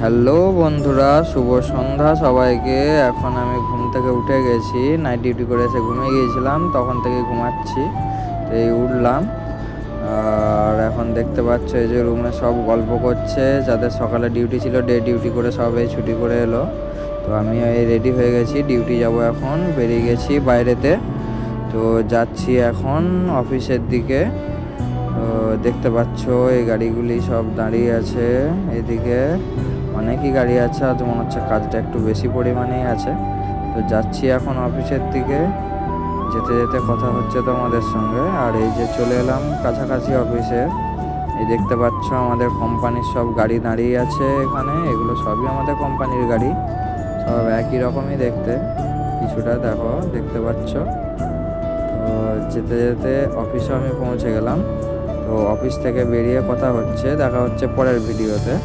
Hello বন্ধুরা, শুভ সন্ধ্যা সবাইকে। এখন আমি ঘুম থেকে উঠে গেছি, নাইট ডিউটি করে এসে ঘুমিয়ে গিয়েছিলাম, তখন থেকে ঘুমাচ্ছি। তো এই উঠলাম, আর এখন দেখতে পাচ্ছ এই যে রুমে সব গল্প করছে, যাদের সকালে ডিউটি ছিল ডে ডিউটি করে সবাই ছুটি করে এলো। তো আমি এই রেডি হয়ে গেছি, ডিউটি যাব এখন, বেরিয়ে গেছি বাইরেতে। তো যাচ্ছি এখন অফিসের দিকে। তো দেখতে পাচ্ছ এই গাড়িগুলি সব দাঁড়িয়ে আছে, এদিকে অনেকই গাড়ি আছে, আজ মনে হচ্ছে কাজটা একটু বেশি পরিমাণেই আছে। তো যাচ্ছি এখন অফিসের দিকে, যেতে যেতে কথা হচ্ছে তোমাদের সঙ্গে। আর এই যে চলে এলাম কাছাকাছি অফিসে। এই দেখতে পাচ্ছ আমাদের কোম্পানির সব গাড়ি দাঁড়িয়ে আছে এখানে, এগুলো সবই আমাদের কোম্পানির গাড়ি, সব একই রকমই দেখতে, কিছুটা দেখো দেখতে পাচ্ছ। তো যেতে যেতে অফিসে আমি পৌঁছে গেলাম। তো অফিস থেকে বেরিয়ে কথা হচ্ছে, দেখা হচ্ছে পরের ভিডিওতে।